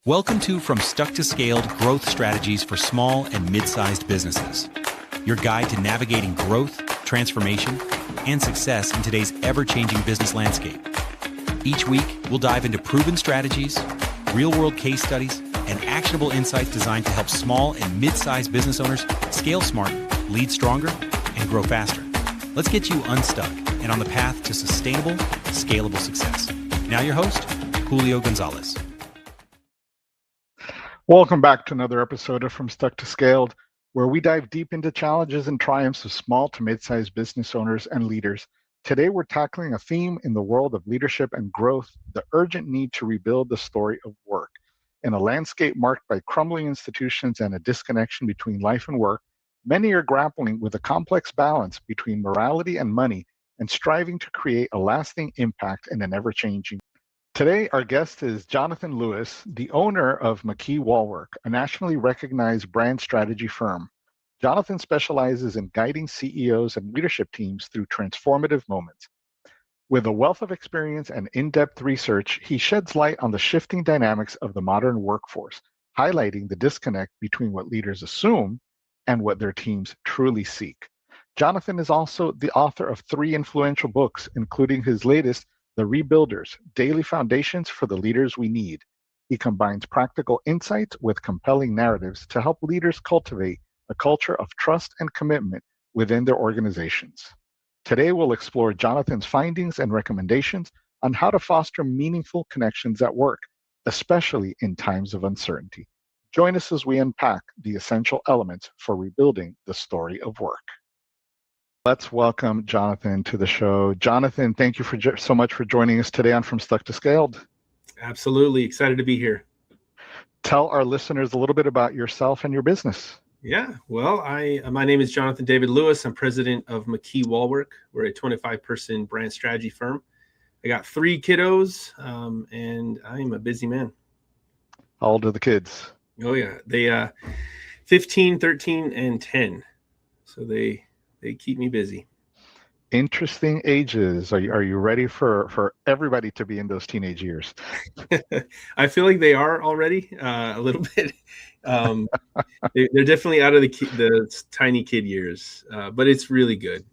Welcome to From Stuck to Scaled Growth Strategies for Small and Mid-Sized Businesses, your guide to navigating growth, transformation, and success in today's ever-changing business landscape. Each week, we'll dive into proven strategies, real-world case studies, and actionable insights designed to help small and mid-sized business owners scale smart, lead stronger, and grow faster. Let's get you unstuck and on the path to sustainable, scalable success. Now your host, Julio Gonzalez. Welcome back to another episode of From Stuck to Scaled, where we dive deep into challenges and triumphs of small to mid-sized business owners and leaders. Today, we're tackling a theme in the world of leadership and growth, the urgent need to rebuild the story of work. In a landscape marked by crumbling institutions and a disconnection between life and work, many are grappling with a complex balance between morality and money and striving to create a lasting impact in an ever-changing. Today, our guest is Jonathan Lewis, the owner of McKee Wallwork, a nationally recognized brand strategy firm. Jonathan specializes in guiding CEOs and leadership teams through transformative moments. With a wealth of experience and in-depth research, he sheds light on the shifting dynamics of the modern workforce, highlighting the disconnect between what leaders assume and what their teams truly seek. Jonathan is also the author of 3 influential books, including his latest, The Rebuilders, Daily Foundations for the Leaders We Need. He combines practical insights with compelling narratives to help leaders cultivate a culture of trust and commitment within their organizations. Today, we'll explore Jonathan's findings and recommendations on how to foster meaningful connections at work, especially in times of uncertainty. Join us as we unpack the essential elements for rebuilding the story of work. Let's welcome Jonathan to the show. Jonathan, thank you so much for joining us today on From Stuck to Scaled. Absolutely. Excited to be here. Tell our listeners a little bit about yourself and your business. Yeah. Well, my name is Jonathan David Lewis. I'm president of McKee Wallwork. We're a 25-person brand strategy firm. I got 3 kiddos, and I'm a busy man. How old are the kids? Oh, yeah. They 15, 13, and 10. So they keep me busy. Interesting ages. Are you ready for everybody to be in those teenage years? I feel like they are already a little bit. They're definitely out of the tiny kid years, but it's really good.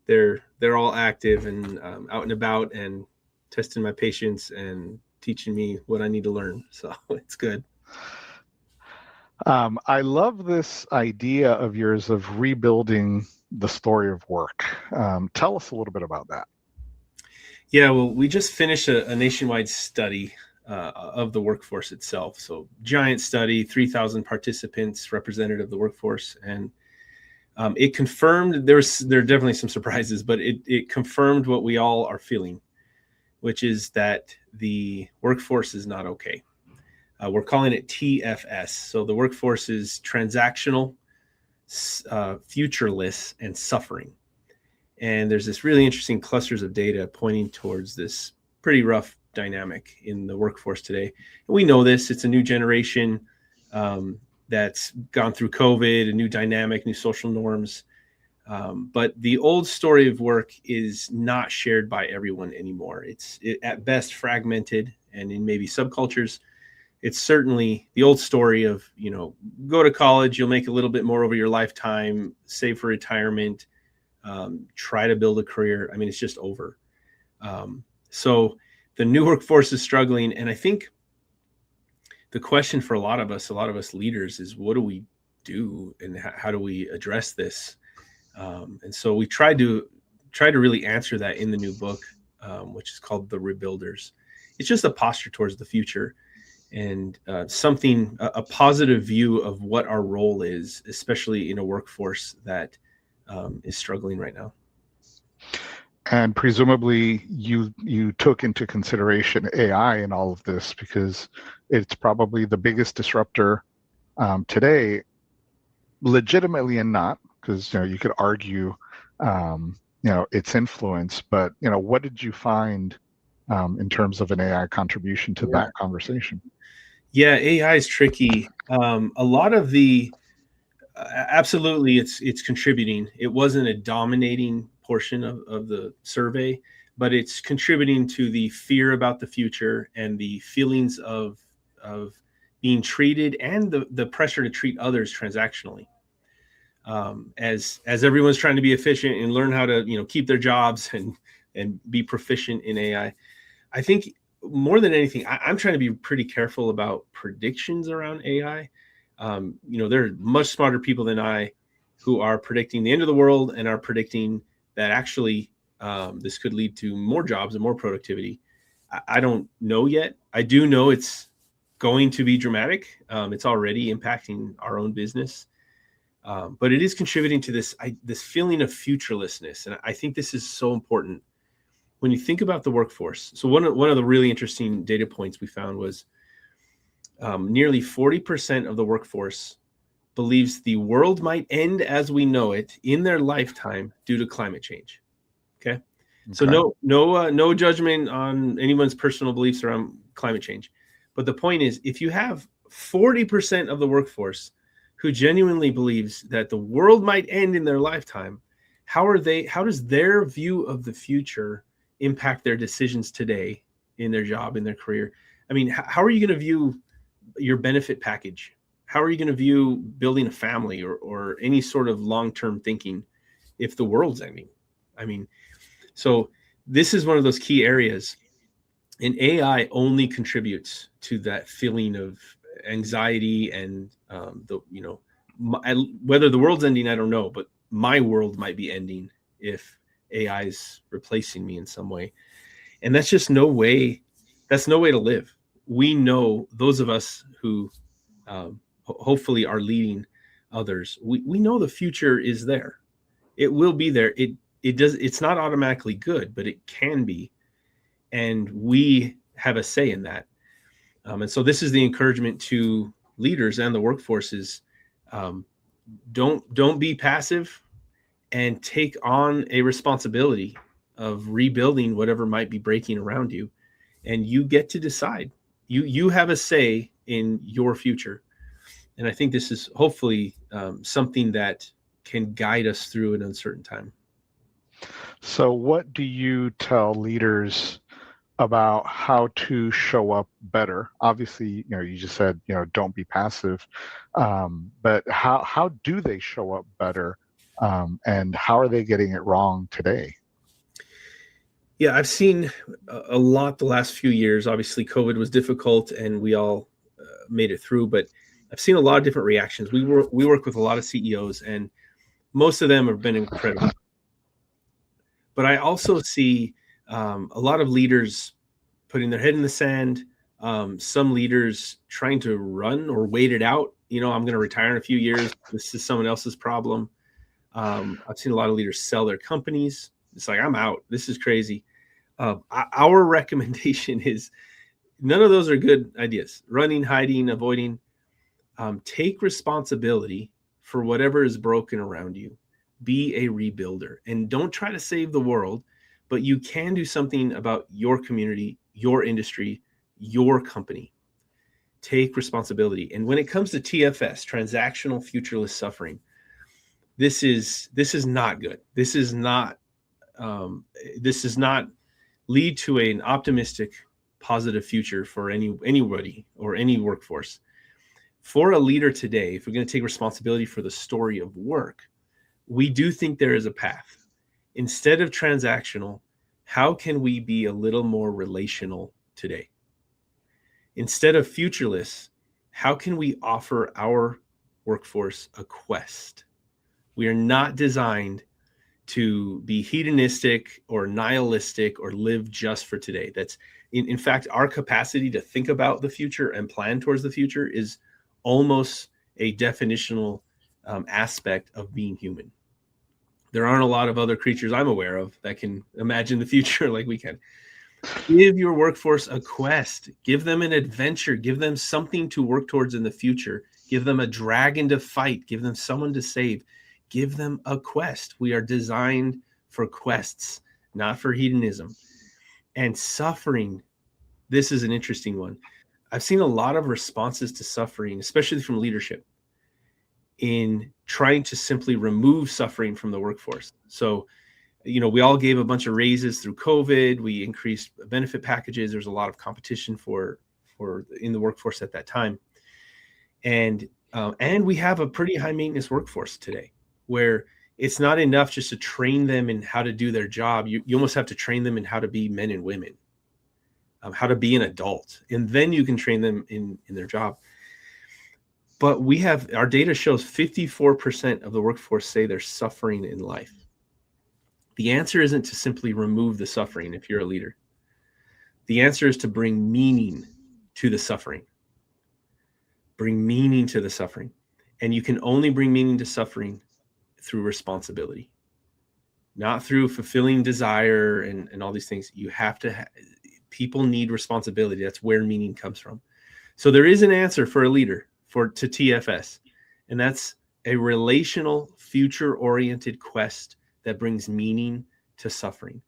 They're all active and out and about and testing my patience and teaching me what I need to learn. So it's good. I love this idea of yours of rebuilding the story of work. Tell us a little bit about that. Yeah, well, we just finished a nationwide study of the workforce itself. So giant study, 3,000 participants, representative of the workforce. And it confirmed, there are definitely some surprises, but it confirmed what we all are feeling, which is that the workforce is not okay. We're calling it TFS. So the workforce is transactional, futureless, and suffering. And there's this really interesting clusters of data pointing towards this pretty rough dynamic in the workforce today. And we know this, it's a new generation that's gone through COVID, a new dynamic, new social norms. But the old story of work is not shared by everyone anymore. It's at best fragmented, and in maybe subcultures, it's certainly the old story of, go to college, you'll make a little bit more over your lifetime, save for retirement, try to build a career. I mean, it's just over. So the new workforce is struggling. And I think the question for a lot of us leaders is, what do we do and how do we address this? And so we try to really answer that in the new book, which is called The Rebuilders. It's just a posture towards the future. And a positive view of what our role is, especially in a workforce that is struggling right now. And presumably you took into consideration AI in all of this, because it's probably the biggest disruptor today, legitimately and not, because you could argue its influence, but what did you find in terms of an AI contribution to that conversation? Yeah, AI is tricky. A lot of absolutely, it's contributing. It wasn't a dominating portion of the survey, but it's contributing to the fear about the future and the feelings of of being treated and the pressure to treat others transactionally. As everyone's trying to be efficient and learn how to, keep their jobs and be proficient in AI. I think more than anything, I'm trying to be pretty careful about predictions around AI. There are much smarter people than I who are predicting the end of the world and are predicting that actually this could lead to more jobs and more productivity. I don't know yet. I do know it's going to be dramatic. It's already impacting our own business. But it is contributing to this feeling of futurelessness. And I think this is so important when you think about the workforce. So one of the really interesting data points we found was nearly 40% of the workforce believes the world might end as we know it in their lifetime due to climate change. Okay. So no judgment on anyone's personal beliefs around climate change. But the point is, if you have 40% of the workforce who genuinely believes that the world might end in their lifetime, how does their view of the future impact their decisions today in their job, in their career? I mean, how are you going to view your benefit package? How are you going to view building a family or any sort of long-term thinking if the world's ending? I mean, so this is one of those key areas, and AI only contributes to that feeling of anxiety and whether the world's ending, I don't know, but my world might be ending if AI is replacing me in some way. And that's just no way to live. We know, those of us who hopefully are leading others, we know the future is there. It will be there. It's not automatically good, but it can be. And we have a say in that. And so this is the encouragement to leaders and the workforce is don't be passive and take on a responsibility of rebuilding whatever might be breaking around you. And you get to decide. You have a say in your future. And I think this is hopefully something that can guide us through an uncertain time. So what do you tell leaders about how to show up better? Obviously, you just said, don't be passive. But how do they show up better? And how are they getting it wrong today? Yeah, I've seen a lot the last few years. Obviously, COVID was difficult and we all made it through, but I've seen a lot of different reactions. We work with a lot of CEOs and most of them have been incredible. But I also see a lot of leaders putting their head in the sand, some leaders trying to run or wait it out. I'm going to retire in a few years. This is someone else's problem. I've seen a lot of leaders sell their companies. It's like, I'm out. This is crazy. Our recommendation is none of those are good ideas. Running, hiding, avoiding. Take responsibility for whatever is broken around you. Be a rebuilder and don't try to save the world, but you can do something about your community, your industry, your company. Take responsibility. And when it comes to TFS, transactional futureless suffering, this is not good. This is not lead to an optimistic, positive future for anybody or any workforce. For a leader today, if we're going to take responsibility for the story of work, we do think there is a path. Instead of transactional, how can we be a little more relational today? Instead of futureless, how can we offer our workforce a quest? We are not designed to be hedonistic or nihilistic or live just for today. That's in fact, our capacity to think about the future and plan towards the future is almost a definitional aspect of being human. There aren't a lot of other creatures I'm aware of that can imagine the future like we can. Give your workforce a quest. Give them an adventure. Give them something to work towards in the future. Give them a dragon to fight. Give them someone to save. Give them a quest. We are designed for quests, not for hedonism. And suffering, this is an interesting one. I've seen a lot of responses to suffering, especially from leadership, in trying to simply remove suffering from the workforce. So, we all gave a bunch of raises through COVID. We increased benefit packages. There's a lot of competition for or in the workforce at that time. And we have a pretty high maintenance workforce today, where it's not enough just to train them in how to do their job. You almost have to train them in how to be men and women, how to be an adult, and then you can train them in their job. But our data shows 54% of the workforce say they're suffering in life. The answer isn't to simply remove the suffering if you're a leader. The answer is to bring meaning to the suffering. Bring meaning to the suffering. And you can only bring meaning to suffering through responsibility, not through fulfilling desire and all these things. You have to, people need responsibility. That's where meaning comes from. So there is an answer for a leader to TFS, and that's a relational, future-oriented quest that brings meaning to suffering.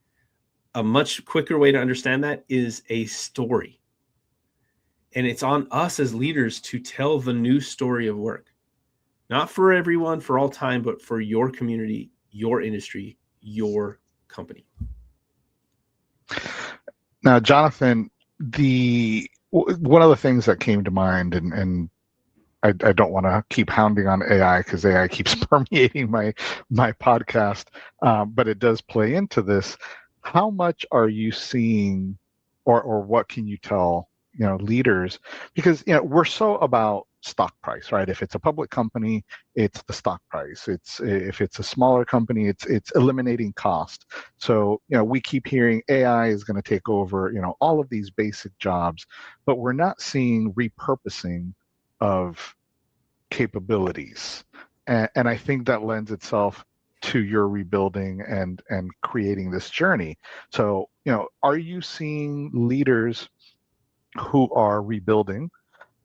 A much quicker way to understand that is a story. And it's on us as leaders to tell the new story of work, not for everyone, for all time, but for your community, your industry, your company. Now, Jonathan, one of the things that came to mind, and I don't want to keep hounding on AI because AI keeps permeating my podcast, but it does play into this. How much are you seeing, or what can you tell leaders? Because we're so about stock price, right? If it's a public company, it's the stock price. If it's a smaller company, it's eliminating cost. So we keep hearing AI is going to take over all of these basic jobs, but we're not seeing repurposing of capabilities, and I think that lends itself to your rebuilding and creating this journey. So are you seeing leaders who are rebuilding,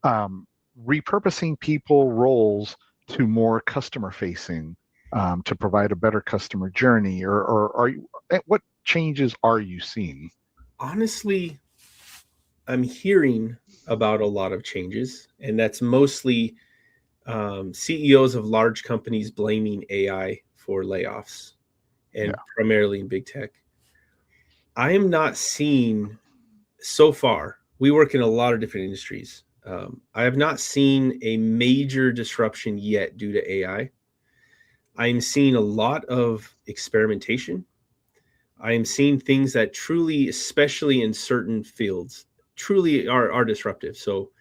repurposing people roles to more customer facing, to provide a better customer journey, or are you, what changes are you seeing? Honestly, I'm hearing about a lot of changes, and that's mostly CEOs of large companies blaming AI for layoffs, and primarily in big tech. I am not seeing, so far, we work in a lot of different industries. I have not seen a major disruption yet due to AI. I'm seeing a lot of experimentation. I am seeing things that truly, especially in certain fields, truly are disruptive. So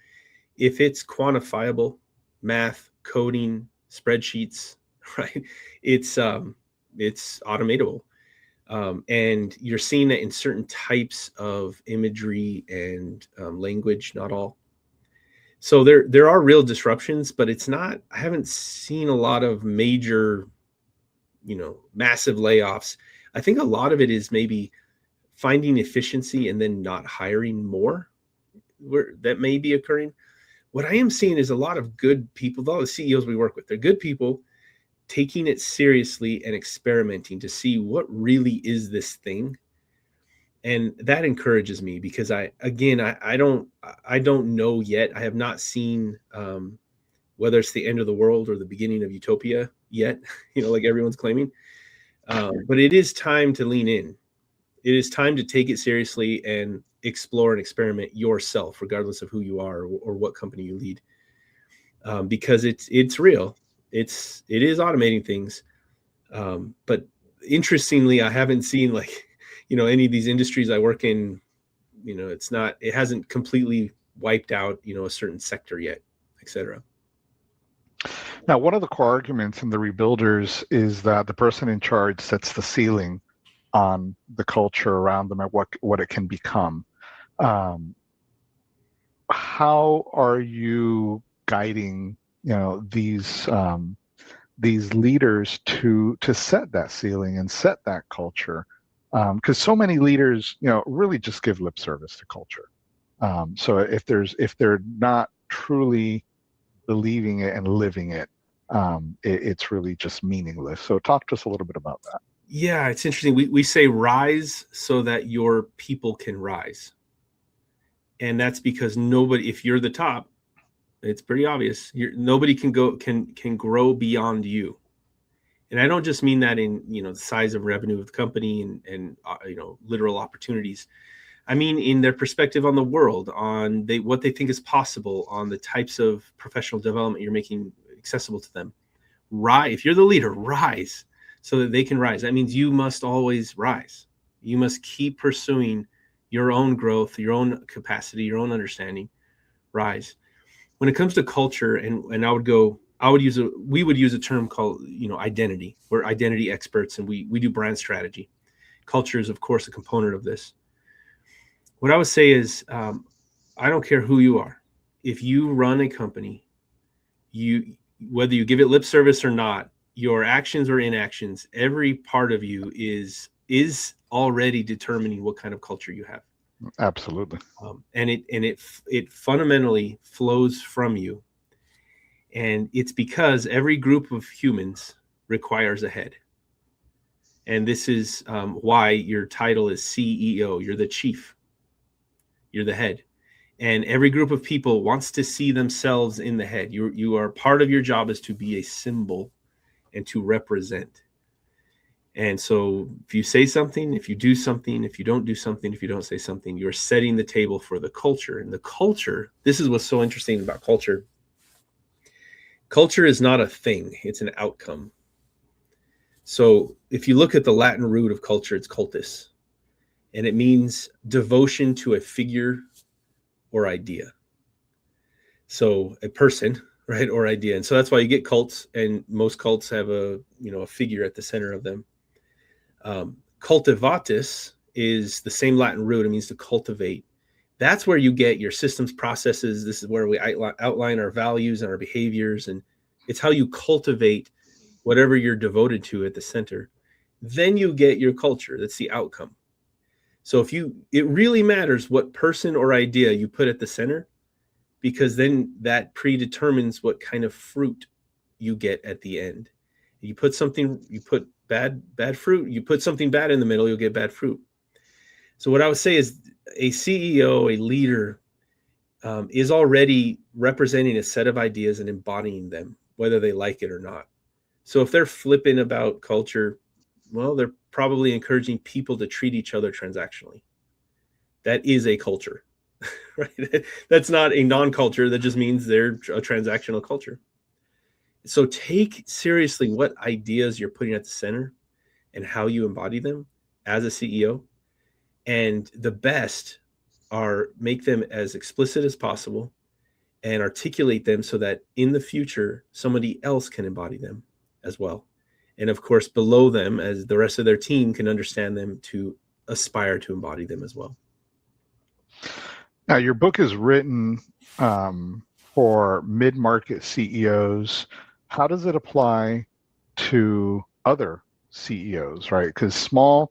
if it's quantifiable, math, coding, spreadsheets, right? It's automatable. And you're seeing that in certain types of imagery and language, not all. So there are real disruptions, but I haven't seen a lot of major, massive layoffs. I think a lot of it is maybe finding efficiency and then not hiring more, that may be occurring. What I am seeing is a lot of good people, all the CEOs we work with, they're good people taking it seriously and experimenting to see what really is this thing. And that encourages me because I don't know yet. I have not seen whether it's the end of the world or the beginning of utopia yet, like everyone's claiming. But it is time to lean in. It is time to take it seriously and explore and experiment yourself, regardless of who you are or what company you lead, because it's real. It is automating things, but interestingly, I haven't seen any of these industries I work in. It hasn't completely wiped out a certain sector yet, etc. Now, one of the core arguments in the rebuilders is that the person in charge sets the ceiling on the culture around them and what it can become. How are you guiding these leaders to set that ceiling and set that culture? Because so many leaders really just give lip service to culture. So if they're not truly believing it and living it, it's really just meaningless. So talk to us a little bit about that. Yeah, it's interesting. We say rise so that your people can rise. And that's because if you're the top, it's pretty obvious. Nobody can grow beyond you. And I don't just mean that in, the size of revenue of the company and literal opportunities. I mean, in their perspective on the world, on what they think is possible, on the types of professional development you're making accessible to them. Rise. If you're the leader, rise so that they can rise. That means you must always rise. You must keep pursuing your own growth, your own capacity, your own understanding. Rise. When it comes to culture, and we would use a term called, identity. We're identity experts, and we do brand strategy. Culture is, of course, a component of this. What I would say is, I don't care who you are. If you run a company, whether you give it lip service or not, your actions or inactions, every part of you is already determining what kind of culture you have. Absolutely. And it fundamentally flows from you. And it's because every group of humans requires a head. And this is why your title is CEO. You're the chief. You're the head. And every group of people wants to see themselves in the head. You are part of your job is to be a symbol and to represent. And so if you say something, if you do something, if you don't do something, if you don't say something, you're setting the table for the culture. And the culture, this is what's so interesting about culture. Culture is not a thing, it's an outcome. So if you look at the Latin root of culture, it's cultus. And it means devotion to a figure or idea. So a person, right, or idea. And so that's why you get cults, and most cults have a figure at the center of them. Cultivatus is the same Latin root. It means to cultivate. That's where you get your systems, processes. This is where we outline our values and our behaviors. And it's how you cultivate whatever you're devoted to at the center. Then you get your culture. That's the outcome. So it really matters what person or idea you put at the center, because then that predetermines what kind of fruit you get at the end. You put bad fruit, you put something bad in the middle, you'll get bad fruit. So what I would say is a CEO, a leader, is already representing a set of ideas and embodying them, whether they like it or not. So if they're flippant about culture, well, they're probably encouraging people to treat each other transactionally. That is a culture, right? That's not a non-culture. That just means they're a transactional culture. So take seriously what ideas you're putting at the center and how you embody them as a CEO. And the best are make them as explicit as possible and articulate them so that in the future, somebody else can embody them as well. And of course, below them, as the rest of their team can understand them to aspire to embody them as well. Now, your book is written for mid-market CEOs. How does it apply to other CEOs, right? Because small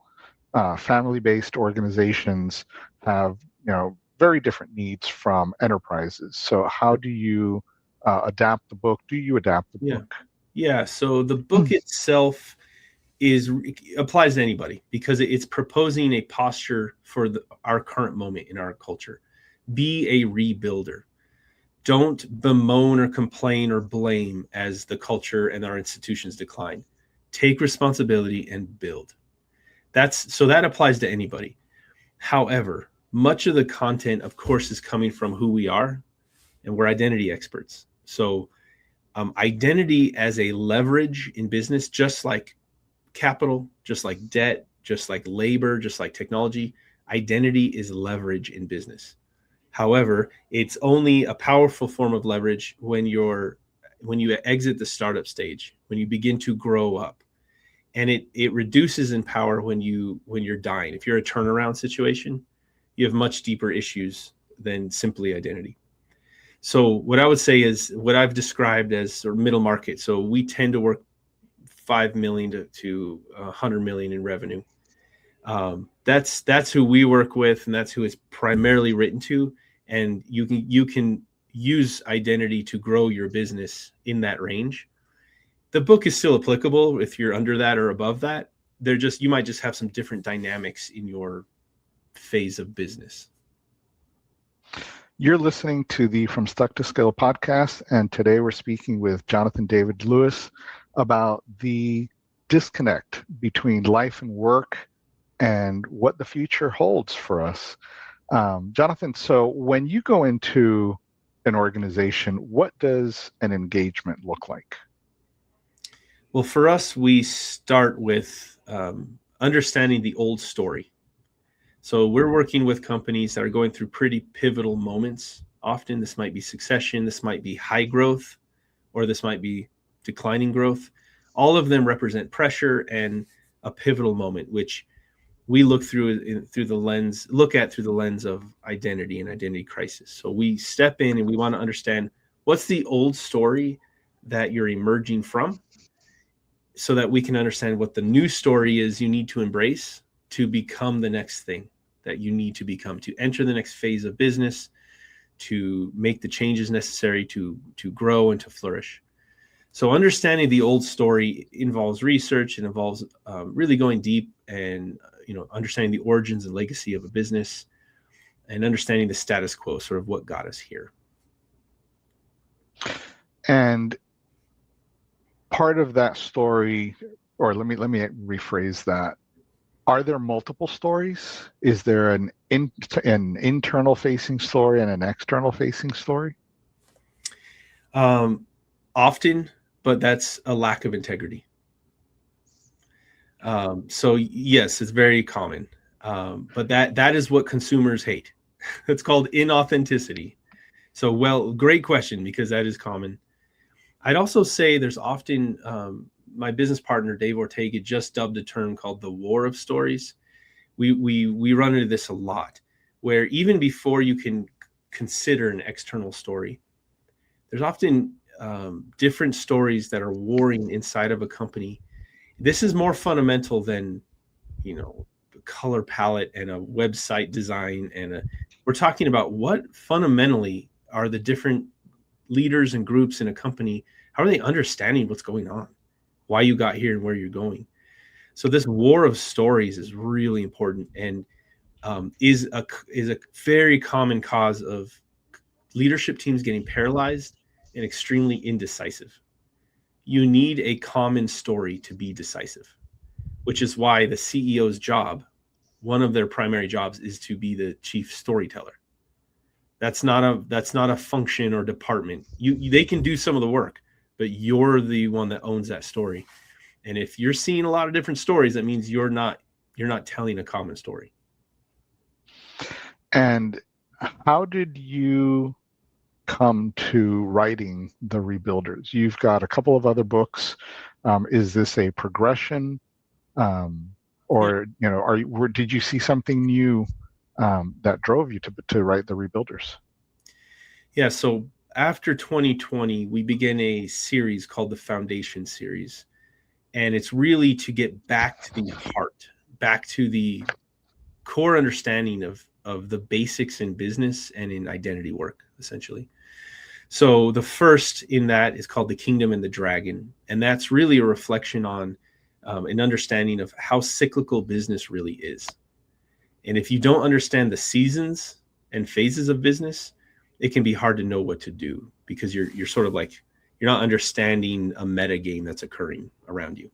family-based organizations have, very different needs from enterprises. So how do you adapt the book? Do you adapt the book? Yeah. So the book itself applies to anybody because it's proposing a posture for our current moment in our culture. Be a rebuilder. Don't bemoan or complain or blame as the culture and our institutions decline. Take responsibility and build. That applies to anybody. However, much of the content, of course, is coming from who we are, and we're identity experts. So identity as a leverage in business, just like capital, just like debt, just like labor, just like technology, identity is leverage in business. However, it's only a powerful form of leverage when you exit the startup stage, when you begin to grow up. And it reduces in power when you're dying. If you're a turnaround situation, you have much deeper issues than simply identity. So what I would say is what I've described as sort of middle market. So we tend to work 5 million to 100 million in revenue. That's who we work with, and that's who it's primarily written to. And you can use identity to grow your business in that range. The book is still applicable if you're under that or above that. You might just have some different dynamics in your phase of business. You're listening to the From Stuck to Scale podcast, and today we're speaking with Jonathan David Lewis about the disconnect between life and work and what the future holds for us. Jonathan, so when you go into an organization, what does an engagement look like? Well, for us, we start with understanding the old story. So we're working with companies that are going through pretty pivotal moments. Often this might be succession, this might be high growth, or this might be declining growth. All of them represent pressure and a pivotal moment, which we look through the lens of identity and identity crisis. So we step in and we want to understand what's the old story that you're emerging from, so that we can understand what the new story is you need to embrace to become the next thing that you need to become, to enter the next phase of business, to make the changes necessary to grow and to flourish. So understanding the old story involves research and involves really going deep and understanding the origins and legacy of a business and understanding the status quo, sort of what got us here. And part of that story, or let me rephrase that. Are there multiple stories? Is there an internal facing story and an external facing story? Often, but that's a lack of integrity. So yes, it's very common. But that is what consumers hate. It's called inauthenticity. So, great question, because that is common. I'd also say there's often, my business partner, Dave Ortega, just dubbed a term called the war of stories. We run into this a lot, where even before you can consider an external story, there's often different stories that are warring inside of a company. This is more fundamental than, color palette and a website design. We're talking about what fundamentally are the different leaders and groups in a company. How are they understanding what's going on, why you got here and where you're going? So this war of stories is really important, and is a very common cause of leadership teams getting paralyzed and extremely indecisive. You need a common story to be decisive, which is why the CEO's job, one of their primary jobs, is to be the chief storyteller. That's not a function or department. They can do some of the work, but you're the one that owns that story. And if you're seeing a lot of different stories, that means you're not telling a common story. And how did you come to writing The Rebuilders? You've got a couple of other books. Is this a progression, or did you see something new that drove you to write The Rebuilders? Yeah. So after 2020, we began a series called the Foundation Series, and it's really to get back to the heart, back to the core understanding of the basics in business and in identity work, essentially. So the first in that is called The Kingdom and the Dragon, and that's really a reflection on an understanding of how cyclical business really is. And if you don't understand the seasons and phases of business, it can be hard to know what to do, because you're sort of like, you're not understanding a meta game that's occurring around you.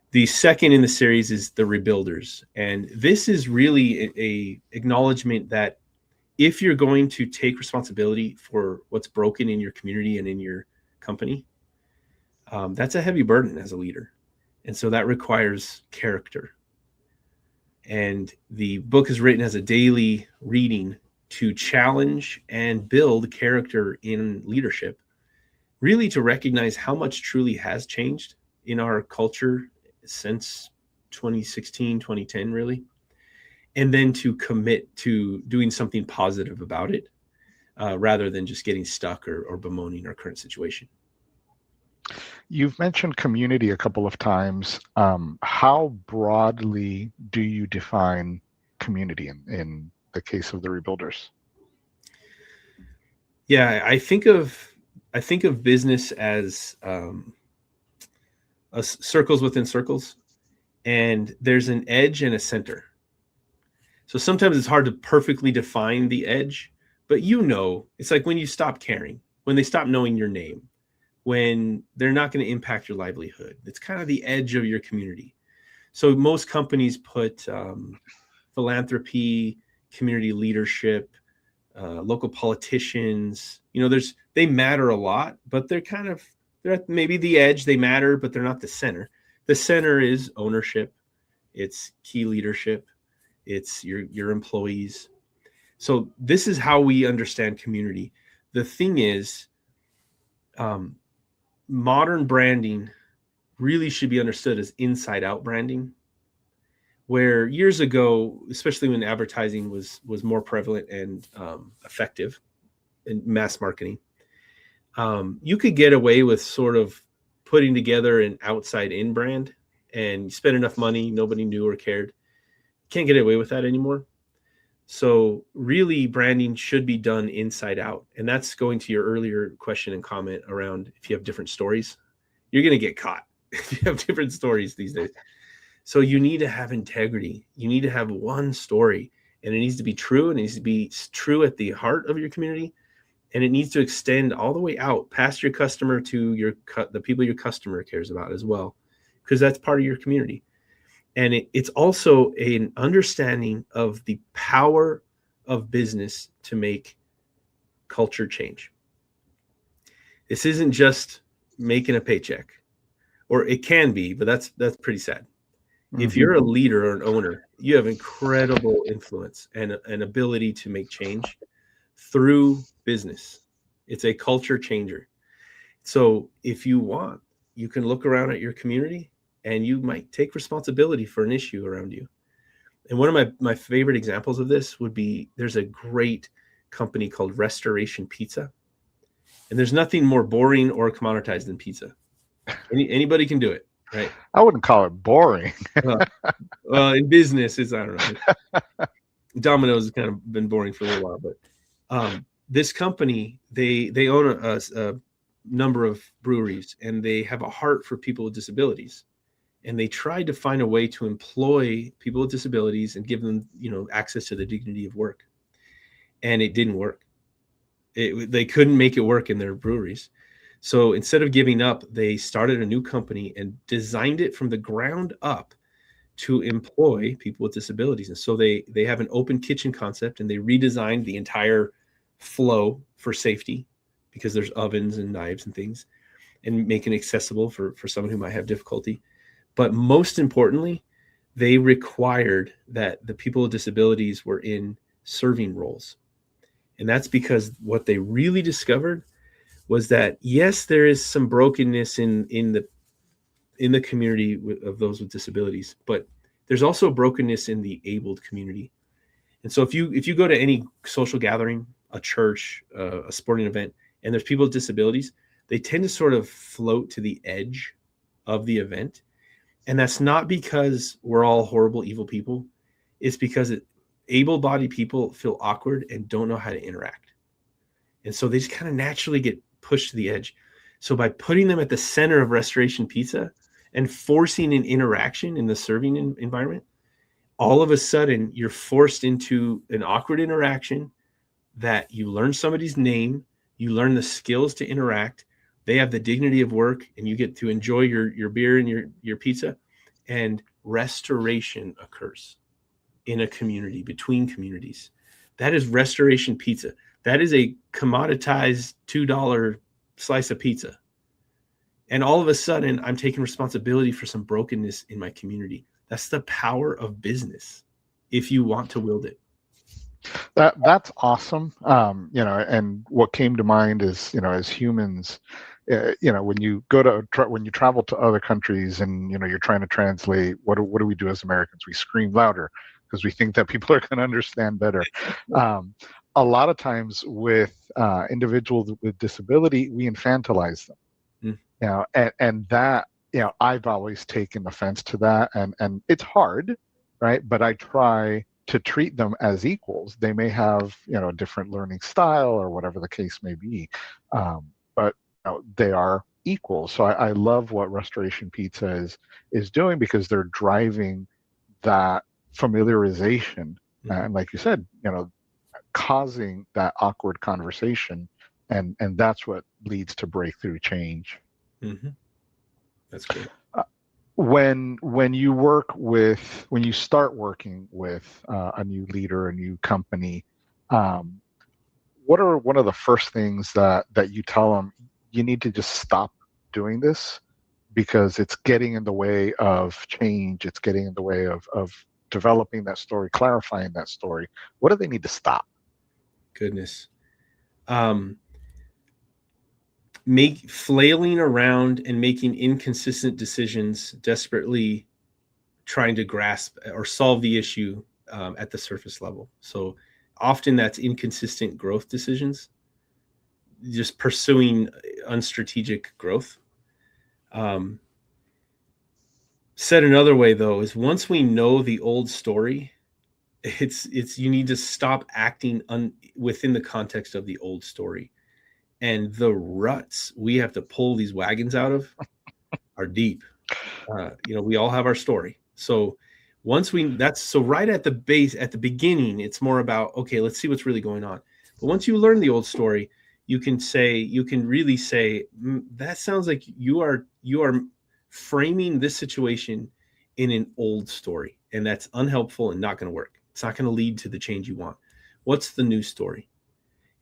The second in the series is The Rebuilders, and this is really a acknowledgement that if you're going to take responsibility for what's broken in your community and in your company, that's a heavy burden as a leader. And so that requires character. And the book is written as a daily reading to challenge and build character in leadership, really to recognize how much truly has changed in our culture since 2016, 2010, really. And then to commit to doing something positive about it, rather than just getting stuck or bemoaning our current situation. You've mentioned community a couple of times. How broadly do you define community in the case of The Rebuilders? Yeah, I think of business as circles within circles, and there's an edge and a center. So sometimes it's hard to perfectly define the edge, but it's like when you stop caring, when they stop knowing your name, when they're not going to impact your livelihood. It's kind of the edge of your community. So most companies put philanthropy, community leadership, local politicians. They matter a lot, but they're at maybe the edge. They matter, but they're not the center. The center is ownership. It's key leadership. It's your employees. So this is how we understand community. The thing is, modern branding really should be understood as inside out branding, where years ago, especially when advertising was more prevalent and effective in mass marketing, you could get away with sort of putting together an outside in brand, and you spend enough money, nobody knew or cared. Can't get away with that anymore. So really, branding should be done inside out. And that's going to your earlier question and comment around if you have different stories, you're going to get caught if you have different stories these days. So you need to have integrity. You need to have one story, and it needs to be true, and it needs to be true at the heart of your community. And it needs to extend all the way out past your customer to the people your customer cares about as well, because that's part of your community. And it's also an understanding of the power of business to make culture change. This isn't just making a paycheck, or it can be, but that's pretty sad. Mm-hmm. If you're a leader or an owner, you have incredible influence and an ability to make change through business. It's a culture changer. So if you want, you can look around at your community, and you might take responsibility for an issue around you. And one of my favorite examples of this would be, there's a great company called Restoration Pizza. And there's nothing more boring or commoditized than pizza. Anybody can do it, right? I wouldn't call it boring. Well, in business, I don't know. Domino's has kind of been boring for a little while, but this company, they own a number of breweries, and they have a heart for people with disabilities. And they tried to find a way to employ people with disabilities and give them, access to the dignity of work. And it didn't work. They couldn't make it work in their breweries. So instead of giving up, they started a new company and designed it from the ground up to employ people with disabilities. And so they have an open kitchen concept, and they redesigned the entire flow for safety, because there's ovens and knives and things, and make it accessible for someone who might have difficulty. But most importantly, they required that the people with disabilities were in serving roles. And that's because what they really discovered was that, yes, there is some brokenness in the community of those with disabilities, but there's also brokenness in the abled community. And so if you go to any social gathering, a church, a sporting event, and there's people with disabilities, they tend to sort of float to the edge of the event. And that's not because we're all horrible, evil people. It's because able-bodied people feel awkward and don't know how to interact. And so they just kind of naturally get pushed to the edge. So by putting them at the center of Restoration Pizza and forcing an interaction in the serving environment, all of a sudden you're forced into an awkward interaction that you learn somebody's name, you learn the skills to interact, they have the dignity of work, and you get to enjoy your beer and your pizza, and restoration occurs in a community, between communities. That is Restoration Pizza. That is a commoditized $2 slice of pizza. And all of a sudden, I'm taking responsibility for some brokenness in my community. That's the power of business, if you want to wield it. That's awesome. And what came to mind is, as humans, when you when you travel to other countries and, you're trying to translate, what do we do as Americans? We scream louder because we think that people are going to understand better. A lot of times with individuals with disability, we infantilize them. And that, I've always taken offense to that, and it's hard, right? But I try to treat them as equals. They may have, a different learning style or whatever the case may be, but they are equal. So I love what Restoration Pizza is doing, because they're driving that familiarization, and like you said, causing that awkward conversation, and that's what leads to breakthrough change. Mm-hmm. That's great. when you start working with a new leader, a new company, um, what are one of the first things that you tell them? You need to just stop doing this because it's getting in the way of change. It's getting in the way of developing that story, clarifying that story. What do they need to stop? Goodness. Make flailing around and making inconsistent decisions, desperately trying to grasp or solve the issue at the surface level. So often that's inconsistent growth decisions, just pursuing unstrategic growth. Said another way, though, is once we know the old story, it's you need to stop acting within the context of the old story. And the ruts we have to pull these wagons out of are deep. We all have our story. So so right at the base, at the beginning, it's more about, okay, let's see what's really going on. But once you learn the old story, you can really say, that sounds like you are framing this situation in an old story, and that's unhelpful and not going to work. It's not going to lead to the change you want. What's the new story?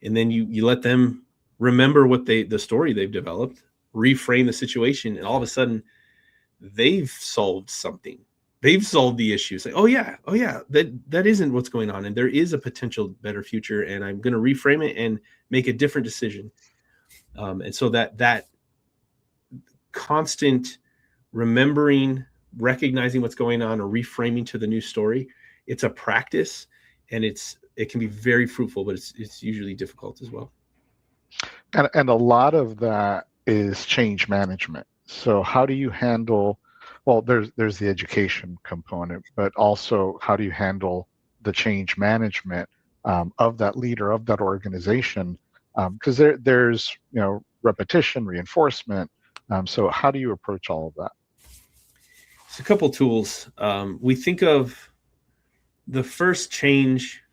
And then you let them remember the story they've developed, reframe the situation, and all of a sudden they've solved something. They've solved the issue. It's like, oh yeah, that isn't what's going on, and there is a potential better future, and I'm going to reframe it and make a different decision. And so that constant remembering, recognizing what's going on, or reframing to the new story, it's a practice, and it can be very fruitful, but it's usually difficult as well. And a lot of that is change management. So how do you handle, well, there's the education component, but also how do you handle the change management of that leader, of that organization? Because there's repetition, reinforcement. So how do you approach all of that? It's a couple tools. We think of the first change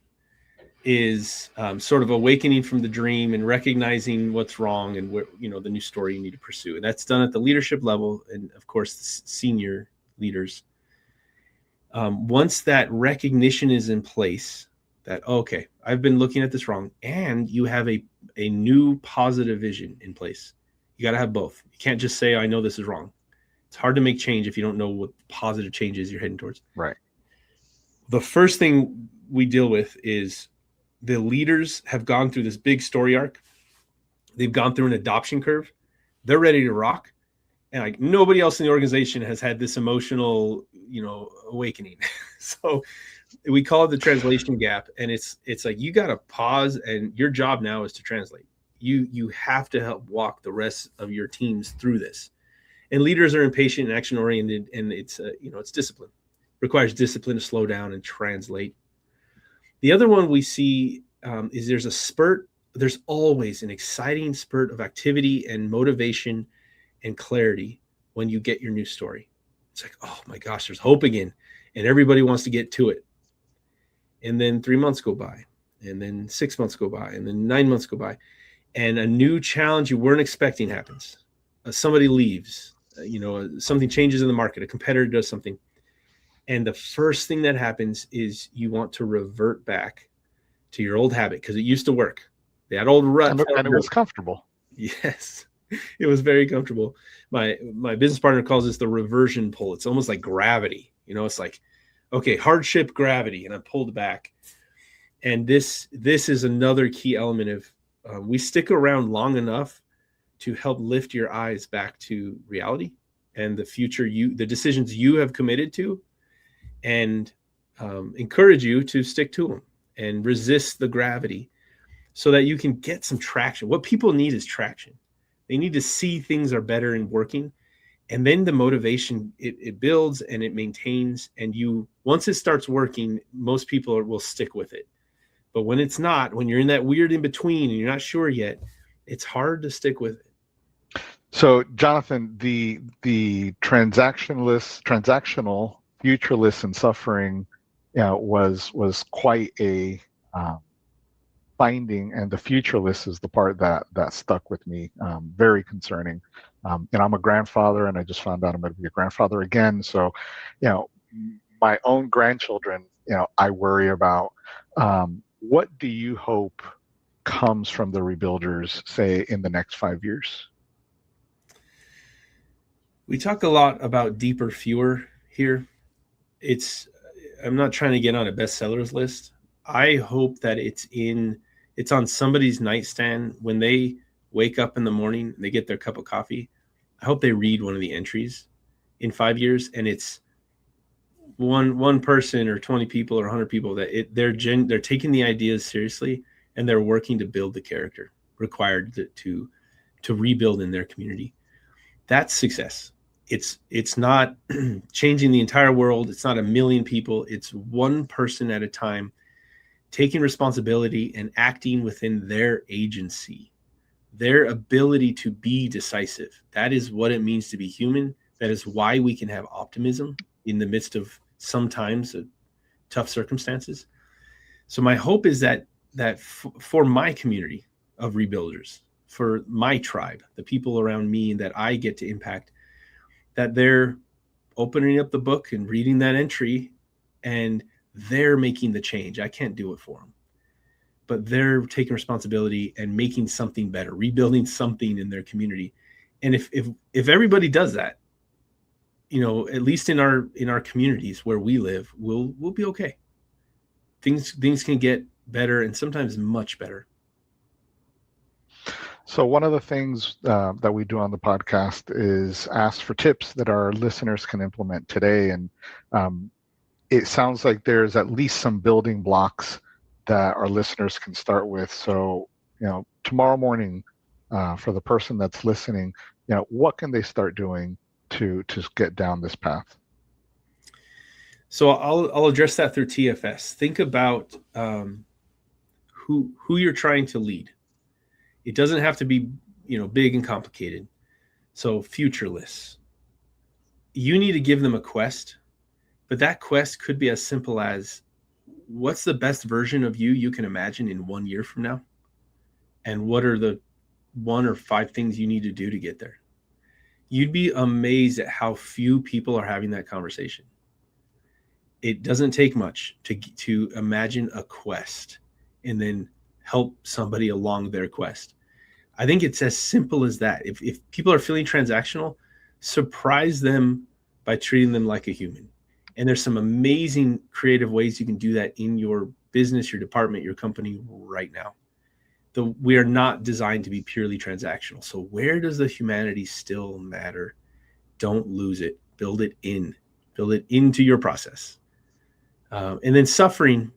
is sort of awakening from the dream and recognizing what's wrong and the new story you need to pursue. And that's done at the leadership level and, of course, the senior leaders. Once that recognition is in place, that, okay, I've been looking at this wrong, and you have a new positive vision in place. You got to have both. You can't just say, I know this is wrong. It's hard to make change if you don't know what positive change is you're heading towards. Right. The first thing we deal with is the leaders have gone through this big story arc. They've gone through an adoption curve. They're ready to rock. And like nobody else in the organization has had this emotional, awakening. So we call it the translation gap. And it's like, you got to pause, and your job now is to translate. You have to help walk the rest of your teams through this. And leaders are impatient and action oriented, and it's discipline. Requires discipline to slow down and translate. The other one we see is there's a spurt. There's always an exciting spurt of activity and motivation and clarity when you get your new story. It's like, oh my gosh, there's hope again, and everybody wants to get to it. And then 3 months go by, and then 6 months go by, and then 9 months go by, and a new challenge you weren't expecting happens. Somebody leaves, something changes in the market, a competitor does something. And the first thing that happens is you want to revert back to your old habit because it used to work. That old rut. And it was comfortable. Yes, it was very comfortable. My business partner calls this the reversion pull. It's almost like gravity. It's like, okay, hardship gravity, and I'm pulled back. And this is another key element of we stick around long enough to help lift your eyes back to reality and the future the decisions you have committed to, and encourage you to stick to them and resist the gravity so that you can get some traction. What people need is traction. They need to see things are better and working. And then the motivation, it builds and it maintains. And once it starts working, most people will stick with it. But when it's not, when you're in that weird in between and you're not sure yet, it's hard to stick with it. So, Jonathan, the transactional, futureless, and suffering was quite a finding, and the futureless is the part that stuck with me. Very concerning. I'm a grandfather, and I just found out I'm going to be a grandfather again. So, my own grandchildren, I worry about. What do you hope comes from the Rebuilders, say, in the next 5 years? We talk a lot about deeper, fewer here. I'm not trying to get on a bestsellers list. I hope that it's on somebody's nightstand when they wake up in the morning and they get their cup of coffee. I hope they read one of the entries in 5 years, and it's one person or 20 people or 100 people that they're taking the ideas seriously, and they're working to build the character required to rebuild in their community. That's success. It's not changing the entire world. It's not a million people. It's one person at a time, taking responsibility and acting within their agency, their ability to be decisive. That is what it means to be human. That is why we can have optimism in the midst of sometimes tough circumstances. So my hope is that for my community of rebuilders, for my tribe, the people around me that I get to impact, that they're opening up the book and reading that entry, and they're making the change. I can't do it for them, but they're taking responsibility and making something better, rebuilding something in their community. And if everybody does that, at least in our communities where we live, we'll be okay. Things can get better, and sometimes much better. So one of the things that we do on the podcast is ask for tips that our listeners can implement today. And it sounds like there's at least some building blocks that our listeners can start with. So, tomorrow morning, for the person that's listening, what can they start doing to get down this path? So I'll address that through TFS. Think about who you're trying to lead. It doesn't have to be, big and complicated. So futureless. You need to give them a quest, but that quest could be as simple as, what's the best version of you can imagine in 1 year from now? And what are the 1 or 5 things you need to do to get there? You'd be amazed at how few people are having that conversation. It doesn't take much to imagine a quest and then help somebody along their quest. I think it's as simple as that. If people are feeling transactional, surprise them by treating them like a human. And there's some amazing creative ways you can do that in your business, your department, your company right now. We are not designed to be purely transactional. So where does the humanity still matter? Don't lose it. Build it into your process. And then suffering,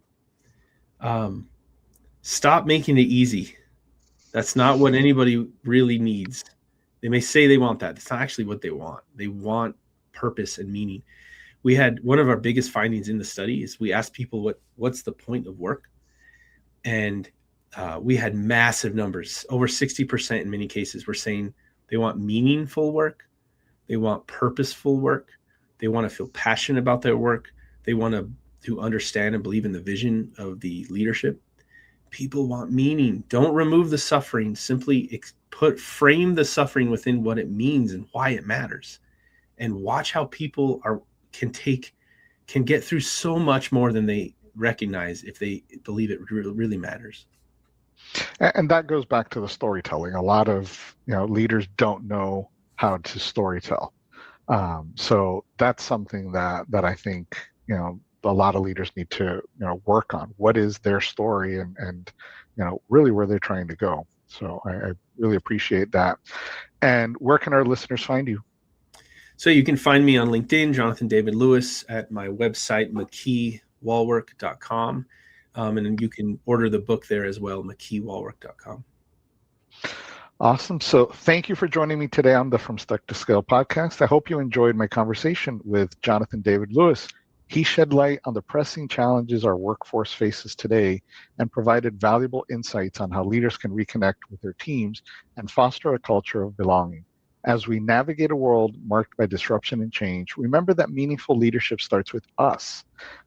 stop making it easy. That's not what anybody really needs. They may say they want that. That's not actually what they want. They want purpose and meaning. We had one of our biggest findings in the study is we asked people what's the point of work? And we had massive numbers. Over 60% in many cases were saying they want meaningful work. They want purposeful work. They want to feel passionate about their work. They want to understand and believe in the vision of the leadership. People want meaning. Don't remove the suffering. Simply frame the suffering within what it means and why it matters. And watch how people can get through so much more than they recognize if they believe it really matters. And that goes back to the storytelling. A lot of leaders don't know how to storytell. So that's something that I think a lot of leaders need to work on. What is their story and really where they're trying to go. So I really appreciate that. And where can our listeners find you? So you can find me on LinkedIn, Jonathan David Lewis, at my website, McKeeWallwork.com. And then you can order the book there as well, McKeeWallwork.com. Awesome. So thank you for joining me today on the From Stuck to Scale podcast. I hope you enjoyed my conversation with Jonathan David Lewis. He shed light on the pressing challenges our workforce faces today and provided valuable insights on how leaders can reconnect with their teams and foster a culture of belonging. As we navigate a world marked by disruption and change, remember that meaningful leadership starts with us.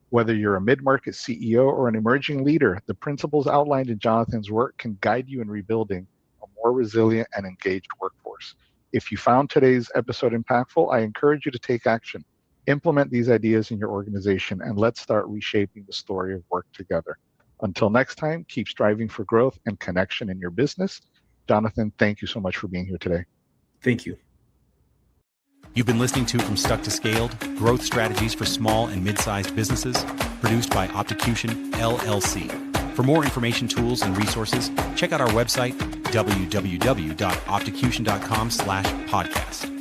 Whether you're a mid-market CEO or an emerging leader, the principles outlined in Jonathan's work can guide you in rebuilding a more resilient and engaged workforce. If you found today's episode impactful, I encourage you to take action. Implement these ideas in your organization, and let's start reshaping the story of work together. Until next time, keep striving for growth and connection in your business. Jonathan, thank you so much for being here today. Thank you. You've been listening to From Stuck to Scaled, Growth Strategies for Small and Mid-Sized Businesses, produced by Opticution, LLC. For more information, tools, and resources, check out our website, www.opticution.com/podcast.